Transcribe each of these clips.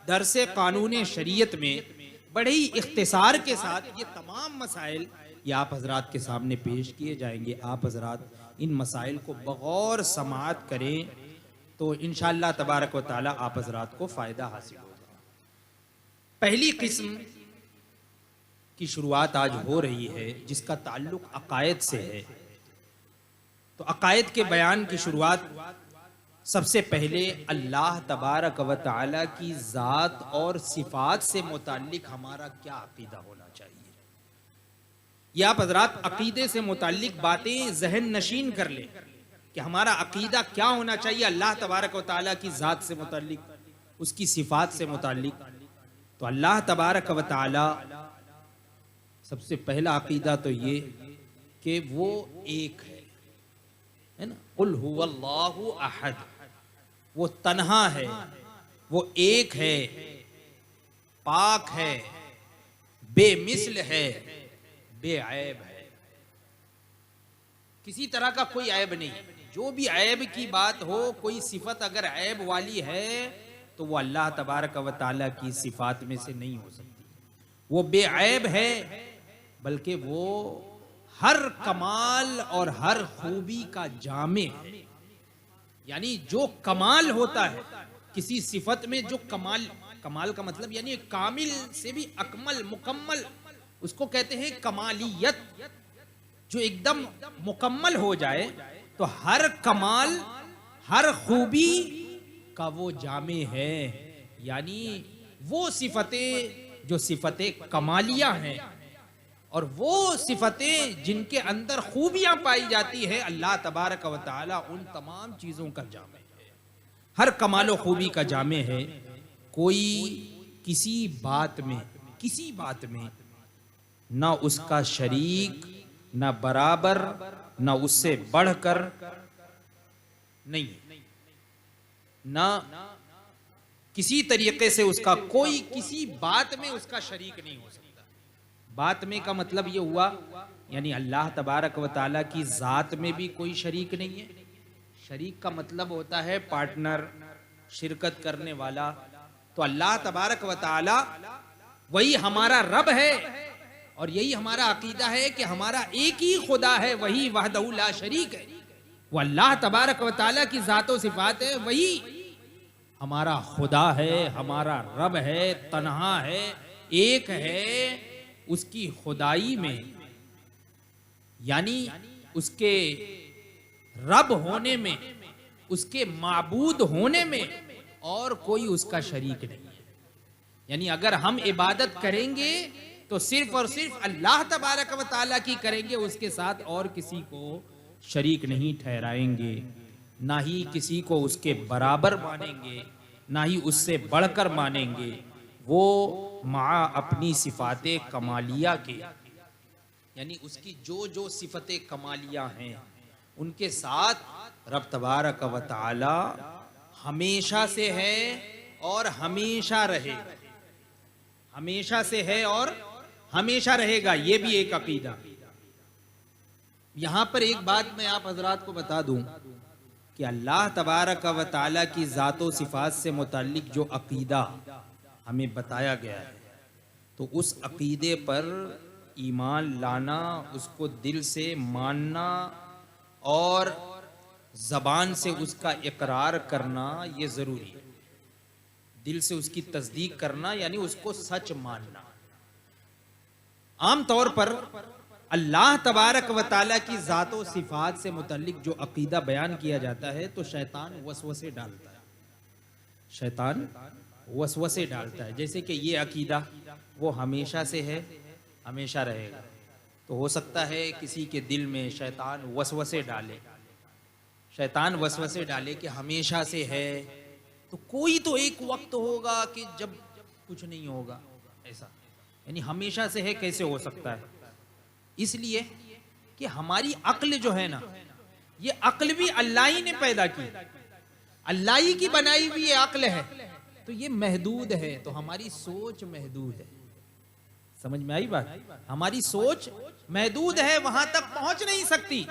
درس قانون شریعت میں بڑے ہی اختصار کے ساتھ یہ تمام مسائل یہ آپ حضرات کے سامنے پیش کیے جائیں گے. آپ حضرات ان مسائل کو بغور سماعت کریں تو انشاءاللہ تبارک و تعالی آپ حضرات کو فائدہ حاصل ہوگا. پہلی قسم کی شروعات آج ہو رہی ہے جس کا تعلق عقائد سے ہے. تو عقائد کے بیان کی شروعات سب سے پہلے اللہ تبارک و تعالی کی ذات اور صفات سے متعلق ہمارا کیا عقیدہ ہونا چاہیے. یہ آپ حضرات عقیدے سے متعلق باتیں ذہن نشین کر لیں کہ ہمارا عقیدہ کیا ہونا چاہیے اللہ تبارک و تعالی کی ذات سے متعلق, اس کی صفات سے متعلق. تو اللہ تبارک و تعالی سب سے پہلا عقیدہ تو یہ کہ وہ ایک ہے نا. قل هو اللہ احد, وہ تنہا ہے, وہ ایک ہے, پاک ہے, بے مثل ہے, بے عیب ہے. کسی طرح کا کوئی عیب نہیں. جو بھی عیب کی بات ہو, کوئی صفت اگر عیب والی ہے تو وہ اللہ تبارک و تعالیٰ کی صفات میں سے نہیں ہو سکتی. وہ بے عیب ہے بلکہ وہ ہر کمال اور ہر خوبی کا جامع ہے. یعنی جو کمال ہوتا ہے کسی صفت میں, جو کمال کا مطلب یعنی کامل سے بھی اکمل, مکمل, اس کو کہتے ہیں کمالیت. جو ایک دم مکمل ہو جائے تو ہر کمال, ہر خوبی کا وہ جامع ہے. یعنی وہ صفتیں جو صفتیں کمالیہ ہیں اور وہ صفتیں جن کے اندر خوبیاں پائی جاتی ہے, اللہ تبارک و تعالی ان تمام چیزوں کا جامع ہے, ہر کمال و خوبی کا جامع ہے. کوئی کسی بات میں نہ اس کا شریک, نہ برابر, نہ اس سے بڑھ کر نہیں, نہ کسی طریقے سے اس کا کوئی کسی بات میں اس کا شریک نہیں ہو سکتا. بات میں کا مطلب یہ ہوا یعنی اللہ تبارک و تعالیٰ کی ذات میں بھی کوئی شریک نہیں ہے. شریک کا مطلب ہوتا ہے پارٹنر, شرکت کرنے والا. تو اللہ تبارک و تعالیٰ وہی ہمارا رب ہے اور یہی ہمارا عقیدہ ہے کہ ہمارا ایک ہی خدا ہے, وہی وحدہ لا شریک ہے. وہ اللہ تبارک و تعالیٰ کی ذات و صفات ہے, وہی ہمارا خدا ہے, ہمارا رب ہے, تنہا ہے, ایک ہے. اس کی خدائی میں یعنی اس کے رب ہونے میں, اس کے معبود ہونے میں اور کوئی اس کا شریک نہیں ہے. یعنی اگر ہم عبادت کریں گے تو صرف اور صرف اللہ تبارک و تعالیٰ کی کریں گے, اس کے ساتھ اور کسی کو شریک نہیں ٹھہرائیں گے, نہ ہی کسی کو اس کے برابر مانیں گے, نہ ہی اس سے بڑھ کر مانیں گے. وہ مع اپنی صفات کمالیہ کے یعنی اس کی جو صفتیں کمالیہ ہیں ان کے ساتھ رب تبارک و تعالی ہمیشہ سے ہے اور ہمیشہ رہے گا. ہمیشہ سے ہے اور ہمیشہ رہے گا, یہ بھی ایک عقیدہ. یہاں پر ایک بات میں آپ حضرات کو بتا دوں کہ اللہ تبارک و تعالی کی ذات و صفات سے متعلق جو عقیدہ ہمیں بتایا گیا ہے تو اس عقیدے پر ایمان لانا, اس کو دل سے ماننا اور زبان سے اس کا اقرار کرنا یہ ضروری ہے. دل سے اس کی تصدیق کرنا یعنی اس کو سچ ماننا. عام طور پر اللہ تبارک و تعالیٰ کی ذات و صفات سے متعلق جو عقیدہ بیان کیا جاتا ہے تو شیطان وسوسے ڈالتا ہے. شیطان وسوسے ڈالتا ہے جیسے کہ یہ عقیدہ وہ ہمیشہ سے ہے, ہمیشہ رہے گا. تو ہو سکتا ہے کسی کے دل میں شیطان وسوسے ڈالے کہ ہمیشہ سے ہے, تو کوئی تو ایک وقت ہوگا کہ جب کچھ نہیں ہوگا. ایسا یعنی ہمیشہ سے ہے کیسے ہو سکتا ہے؟ اس لیے کہ ہماری عقل جو ہے نا, یہ عقل بھی اللہ ہی نے پیدا کی, اللہ ہی کی بنائی ہوئی یہ عقل ہے, تو یہ محدود ہے. تو ہماری سوچ محدود ہے. سمجھ میں آئی بات؟ ہماری سوچ محدود ہے, وہاں تک پہنچ نہیں سکتی.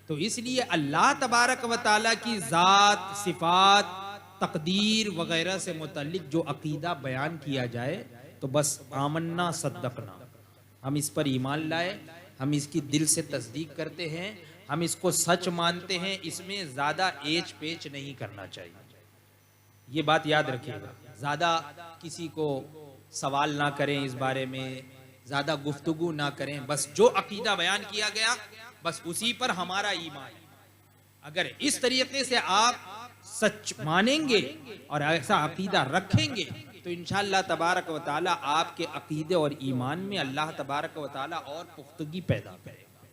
تو اس لیے اللہ تبارک و تعالیٰ کی ذات, صفات تقدیر وغیرہ سے متعلق جو عقیدہ بیان کیا جائے تو بس آمنا صدقنا، ہم اس پر ایمان لائے، ہم اس کی دل سے تصدیق کرتے ہیں، ہم اس کو سچ مانتے ہیں، اس میں زیادہ ایچ پیچ نہیں کرنا چاہیے. یہ بات یاد رکھیے گا، زیادہ کسی کو سوال نہ کریں، اس بارے میں زیادہ گفتگو نہ کریں، بس جو عقیدہ بیان کیا گیا بس اسی پر ہمارا ایمان. اگر اس طریقے سے آپ سچ مانیں گے اور ایسا عقیدہ رکھیں گے تو انشاءاللہ تبارک و تعالی آپ کے عقیدے اور ایمان میں اللہ تبارک و تعالی اور پختگی پیدا کرے گا.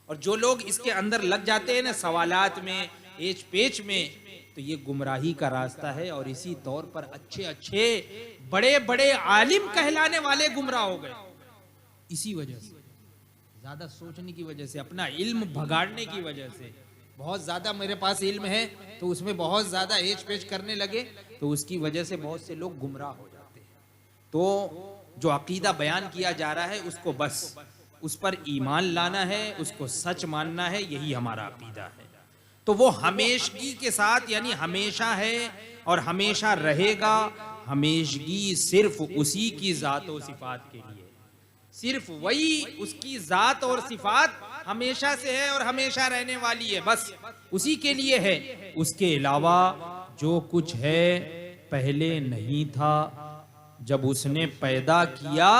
اور جو لوگ اس کے اندر لگ جاتے ہیں نا سوالات میں، ایچ پیچ میں، تو یہ گمراہی کا راستہ ہے. اور اسی طور پر اچھے اچھے بڑے بڑے عالم کہلانے والے گمراہ ہو گئے اسی وجہ سے، زیادہ سوچنے کی وجہ سے، اپنا علم بھگاڑنے کی وجہ سے. بہت زیادہ میرے پاس علم ہے تو اس میں بہت زیادہ ایچ پیچ کرنے لگے تو اس کی وجہ سے بہت سے لوگ گمراہ ہو جاتے ہیں. تو جو عقیدہ بیان کیا جا رہا ہے اس کو بس اس پر ایمان لانا ہے، اس کو سچ ماننا ہے، یہی ہمارا عقیدہ ہے. تو وہ ہمیشگی کے ساتھ، یعنی ہمیشہ ہے اور ہمیشہ رہے گا. ہمیشگی صرف اسی کی ذات و صفات کے لیے، صرف وہی اس کی ذات اور صفات ہمیشہ سے ہے اور ہمیشہ رہنے والی ہے، بس اسی کے لیے ہے. اس کے علاوہ جو کچھ ہے پہلے نہیں تھا، جب اس نے پیدا کیا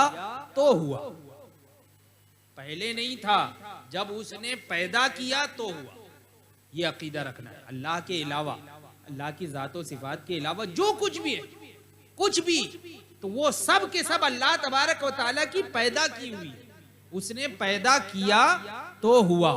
تو ہوا. پہلے نہیں تھا، جب اس نے پیدا کیا تو ہوا. یہ عقیدہ رکھنا ہے. اللہ کے علاوہ، اللہ کی ذات و صفات کے علاوہ جو کچھ بھی ہے، کچھ بھی، تو وہ سب کے سب اللہ تبارک و تعالیٰ کی پیدا کی ہوئی. اس نے پیدا کیا تو ہوا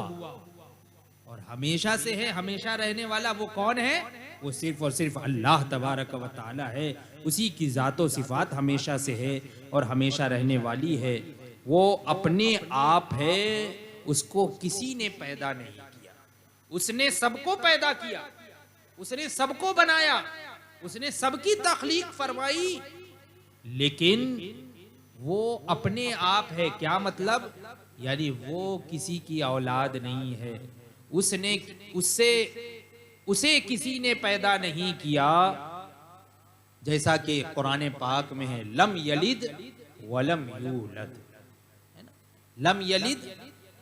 اور ہمیشہ سے ہے، ہمیشہ رہنے والا وہ کون ہے؟ وہ صرف اور صرف اللہ تبارک و تعالیٰ ہے. اسی کی ذات و صفات ہمیشہ سے ہے اور ہمیشہ رہنے والی ہے. وہ اپنے آپ ہے، اس کو کسی نے پیدا نہیں کیا. اس نے سب کو پیدا کیا، اس نے سب کو بنایا، اس نے سب کی تخلیق فرمائی، لیکن وہ اپنے آپ ہے. کیا مطلب؟ یعنی وہ کسی کی اولاد نہیں ہے. اسے کسی نے پیدا نہیں کیا. جیسا کہ قرآن پاک میں ہے لم یلد ولم یولد، لم یلد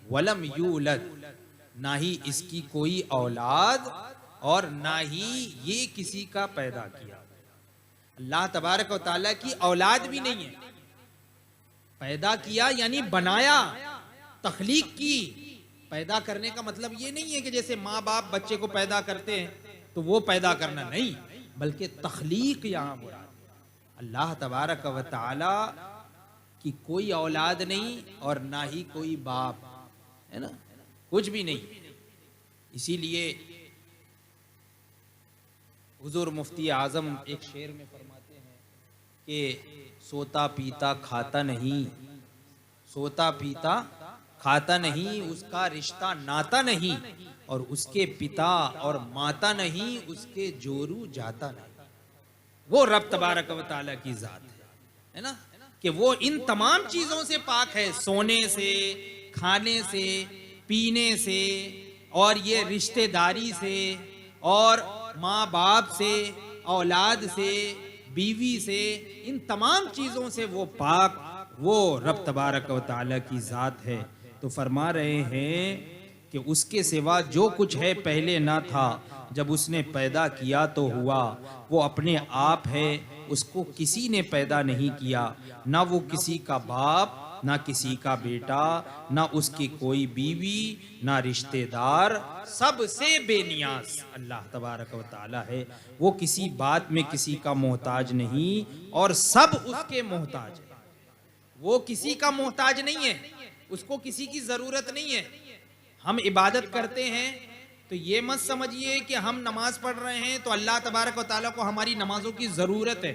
ولم یولد، نہ ہی اس کی کوئی اولاد اور نہ ہی یہ کسی کا پیدا کیا. اللہ تبارک و تعالیٰ کی اولاد بھی نہیں ہے. پیدا کیا یعنی بنایا، تخلیق کی. پیدا کرنے کا مطلب یہ نہیں ہے کہ جیسے ماں باپ بچے کو پیدا کرتے ہیں تو وہ پیدا کرنا، نہیں، بلکہ تخلیق یہاں مراد. اللہ تبارک و تعالیٰ کی کوئی اولاد نہیں اور نہ ہی کوئی باپ ہے نا، کچھ بھی نہیں. اسی لیے حضور مفتی اعظم ایک شعر میں فرماتے ہیں کہ سوتا پیتا کھاتا نہیں، سوتا پیتا کھاتا نہیں، اس کا رشتہ ناتا نہیں، اور اس کے پتا اور ماتا نہیں، اس کے جورو جاتا نہیں. وہ رب تبارک و تعالیٰ کی ذات ہے نا، کہ وہ ان تمام چیزوں سے پاک ہے، سونے سے، کھانے سے، پینے سے، اور یہ رشتہ داری سے، اور ماں باپ سے، اولاد سے، بیوی سے، ان تمام چیزوں سے وہ پاک، وہ رب تبارک و تعالیٰ کی ذات ہے. تو فرما رہے ہیں کہ اس کے سوا جو کچھ ہے پہلے نہ تھا، جب اس نے پیدا کیا تو ہوا. وہ اپنے آپ ہے، اس کو کسی نے پیدا نہیں کیا، نہ وہ کسی کا باپ، نہ کسی کا بیٹا، نہ اس کی کوئی بیوی، نہ رشتہ دار. سب سے بے نیاز اللہ تبارک و تعالی ہے. وہ کسی بات میں کسی کا محتاج نہیں اور سب اس کے محتاج ہے. وہ کسی کا محتاج نہیں ہے، اس کو کسی کی ضرورت نہیں ہے. ہم عبادت کرتے ہیں تو یہ مت سمجھیے کہ ہم نماز پڑھ رہے ہیں تو اللہ تبارک و تعالیٰ کو ہماری نمازوں کی ضرورت ہے،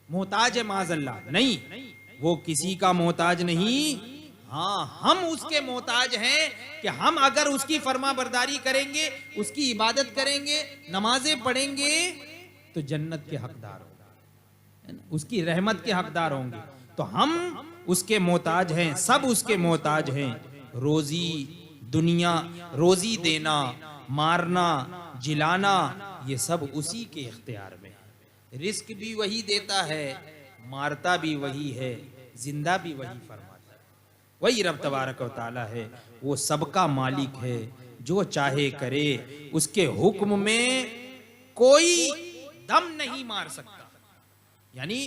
محتاج ہے معاذ اللہ. نہیں، وہ کسی کا محتاج نہیں. ہاں، ہم اس کے محتاج ہیں کہ ہم اگر اس کی فرما برداری کریں گے، اس کی عبادت کریں گے، نمازیں پڑھیں گے تو جنت کے حقدار ہوں گے، اس کی رحمت کے حقدار ہوں گے. تو ہم اس کے محتاج ہیں، سب اس کے محتاج ہیں. روزی دنیا، روزی دینا، مارنا، جلانا، یہ سب اسی کے اختیار میں ہے۔ رزق بھی وہی دیتا ہے، مارتا بھی وہی ہے، زندہ بھی وہی فرماتا ہے۔ وہی رب تبارک و تعالی ہے، وہ سب کا مالک ہے، جو چاہے کرے، اس کے حکم میں کوئی دم نہیں مار سکتا، یعنی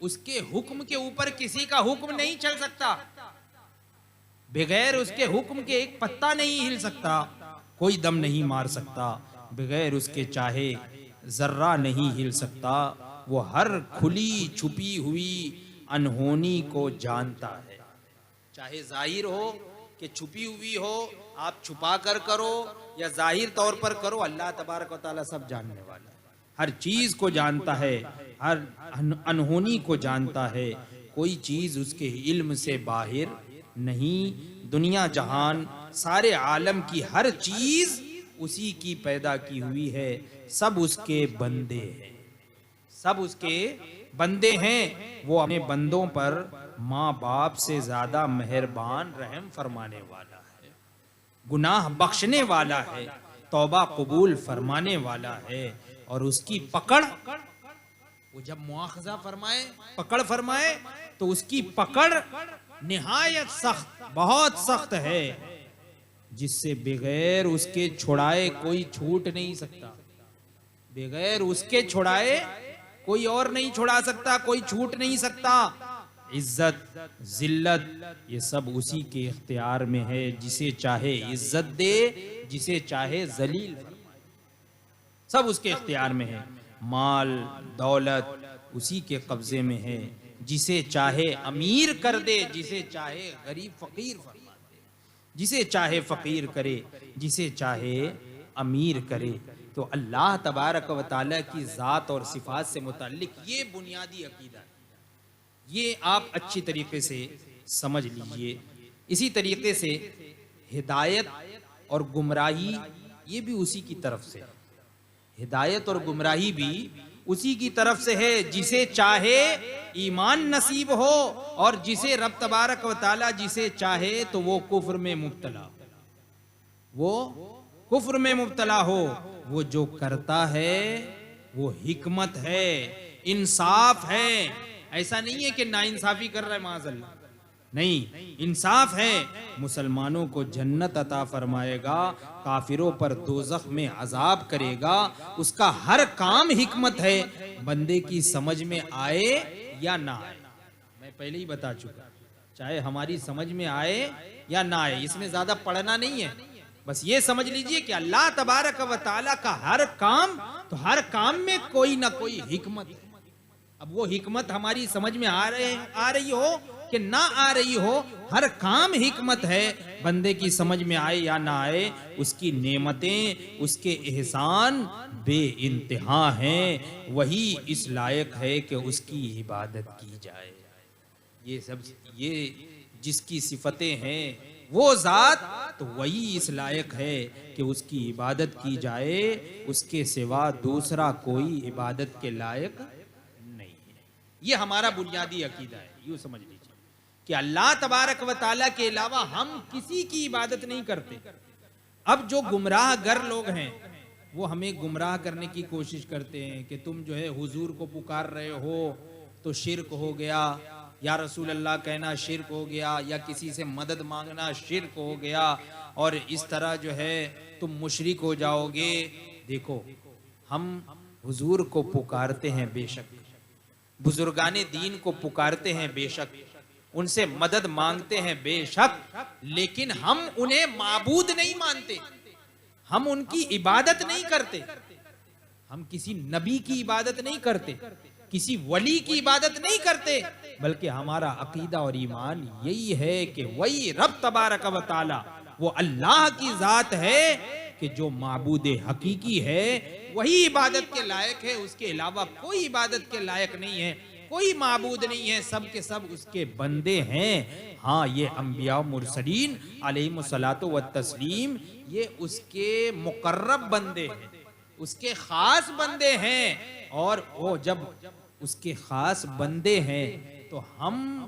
اس کے حکم کے اوپر کسی کا حکم نہیں چل سکتا، بغیر اس کے حکم کے ایک پتا نہیں ہل سکتا، کوئی دم نہیں مار سکتا، بغیر اس کے چاہے ذرہ نہیں ہل سکتا، وہ ہر کھلی چھپی ہوئی انہونی کو جانتا ہے، چاہے ظاہر ہو کہ چھپی ہوئی ہو، آپ چھپا کر کرو یا ظاہر طور پر کرو، اللہ تبارک و تعالیٰ سب جاننے والا ہے، ہر چیز کو جانتا ہے، ہر انہونی کو جانتا ہے، کوئی چیز اس کے علم سے باہر نہیں، دنیا جہان سارے عالم کی ہر چیز اسی کی پیدا کی ہوئی ہے، سب اس کے بندے ہیں، سب اس کے بندے ہیں، وہ اپنے بندوں پر ماں باپ سے زیادہ مہربان رحم فرمانے والا ہے، گناہ بخشنے والا ہے، توبہ قبول فرمانے والا ہے، اور اس کی پکڑ، وہ جب مواخذہ فرمائے، پکڑ فرمائے، تو اس کی پکڑ نہایت سخت، بہت سخت ہے، جس سے بغیر اس کے چھڑائے کوئی چھوٹ نہیں سکتا، بغیر اس کے چھڑائے کوئی اور نہیں چھڑا سکتا، کوئی چھوٹ نہیں سکتا، عزت ذلت یہ سب اسی کے اختیار میں ہے، جسے چاہے عزت دے، جسے چاہے ذلیل فرمائے، سب اس کے اختیار میں ہے، مال دولت اسی کے قبضے میں ہے، جسے چاہے امیر کر دے، جسے چاہے غریب فقیر فرما دے، جسے چاہے فقیر کرے، جسے چاہے امیر کرے، تو اللہ تبارک و تعالیٰ کی ذات اور صفات سے متعلق یہ بنیادی عقیدہ ہے، یہ آپ اچھی طریقے سے سمجھ لیجئے۔ اسی طریقے سے ہدایت اور گمراہی یہ بھی اسی کی طرف سے، ہدایت اور گمراہی بھی اسی کی طرف سے ہے، جسے چاہے ایمان نصیب ہو، اور جسے رب تبارک و تعالی جسے چاہے تو وہ کفر میں مبتلا ہو، وہ کفر میں مبتلا ہو، وہ جو کرتا ہے وہ حکمت ہے، انصاف ہے، ایسا نہیں ہے کہ ناانصافی کر رہا ہے معاذ اللہ، نہیں، انصاف ہے، مسلمانوں کو جنت عطا فرمائے گا، کافروں پر دوزخ میں عذاب کرے گا، اس کا ہر کام حکمت ہے، بندے کی سمجھ میں آئے یا نہ آئے، میں پہلے ہی بتا چکا، چاہے ہماری سمجھ میں آئے یا نہ آئے، اس میں زیادہ پڑھنا نہیں ہے، بس یہ سمجھ لیجئے کہ اللہ تبارک و تعالیٰ کا ہر کام، تو ہر کام میں کوئی نہ کوئی حکمت ہے، اب وہ حکمت ہماری سمجھ میں آ رہی ہو کہ نہ آ رہی ہو، ہر کام حکمت ہے، بندے کی سمجھ میں آئے یا نہ آئے، اس کی نعمتیں، اس کے احسان بے انتہا ہیں، وہی اس لائق ہے کہ اس کی عبادت کی جائے، یہ جس کی صفتیں ہیں وہ ذات، تو وہی اس لائق ہے کہ اس کی عبادت کی جائے، اس کے سوا دوسرا کوئی عبادت کے لائق نہیں ہے، یہ ہمارا بنیادی عقیدہ ہے، یوں سمجھ لیجیے کہ اللہ تبارک و تعالیٰ کے علاوہ ہم کسی کی عبادت نہیں کرتے۔ اب جو گمراہ گر لوگ ہیں وہ ہمیں گمراہ کرنے کی کوشش کرتے ہیں کہ تم جو ہے حضور کو پکار رہے ہو تو شرک ہو گیا، یا رسول اللہ کہنا شرک ہو گیا، یا کسی سے مدد مانگنا شرک ہو گیا، اور اس طرح جو ہے تم مشرک ہو جاؤ گے۔ دیکھو، ہم حضور کو پکارتے ہیں بے شک، بزرگان دین کو پکارتے ہیں بے شک، ان سے مدد مانگتے ہیں بے شک، لیکن ہم انہیں معبود نہیں مانتے، ہم ان کی عبادت نہیں کرتے، ہم کسی نبی کی عبادت نہیں کرتے، کسی ولی کی عبادت نہیں کرتے، بلکہ ہمارا عقیدہ اور ایمان یہی ہے کہ وہی رب تبارک و تعالی، وہ اللہ کی ذات ہے کہ جو معبود حقیقی ہے، وہی عبادت کے لائق ہے، اس کے علاوہ کوئی عبادت کے لائق نہیں ہے، کوئی معبود نہیں ہے، سب کے سب اس کے بندے ہیں۔ ہاں، یہ انبیاء و مرسلین علیہم الصلاۃ والتسلیم، یہ اس کے مقرب بندے ہیں، اس کے خاص بندے ہیں، اور وہ جب اس کے خاص بندے ہیں تو ہم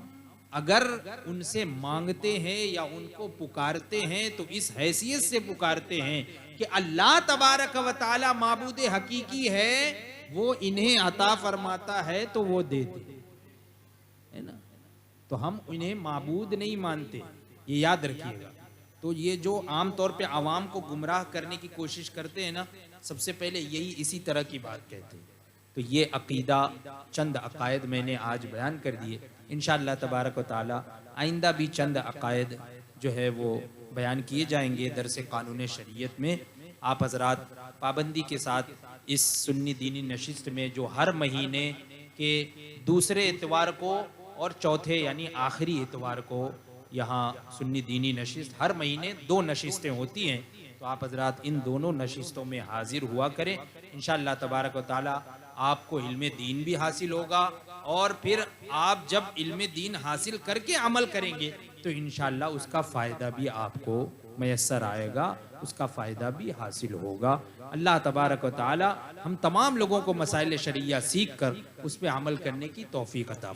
اگر ان سے مانگتے ہیں یا ان کو پکارتے ہیں تو اس حیثیت سے پکارتے ہیں کہ اللہ تبارک و تعالی معبود حقیقی ہے، وہ انہیں عطا فرماتا ہے تو وہ دیتے ہے نا، تو ہم انہیں معبود نہیں مانتے، یہ یاد رکھیے گا۔ تو یہ جو عام طور پہ عوام کو گمراہ کرنے کی کوشش کرتے ہیں نا، سب سے پہلے یہی اسی طرح کی بات کہتے ہیں۔ تو یہ عقیدہ چند عقائد میں نے آج بیان کر دیے، انشاءاللہ تبارک و تعالی آئندہ بھی چند عقائد جو ہے وہ بیان کیے جائیں گے درس قانون شریعت میں۔ آپ حضرات پابندی کے ساتھ اس سنی دینی نشست میں جو ہر مہینے کے دوسرے اتوار کو اور چوتھے یعنی آخری اتوار کو یہاں سنی دینی نشست، ہر مہینے 2 نشستیں ہوتی ہیں، تو آپ حضرات ان دونوں نشستوں میں حاضر ہوا کریں، انشاءاللہ تبارک و تعالی آپ کو علم دین بھی حاصل ہوگا، اور پھر آپ جب علم دین حاصل کر کے عمل کریں گے تو انشاءاللہ اس کا فائدہ بھی آپ کو میسر آئے گا، اس کا فائدہ بھی حاصل ہوگا۔ اللہ تبارک و تعالی ہم تمام لوگوں کو مسائل شرعیہ سیکھ کر اس پہ عمل کرنے کی توفیق عطا فرمائے۔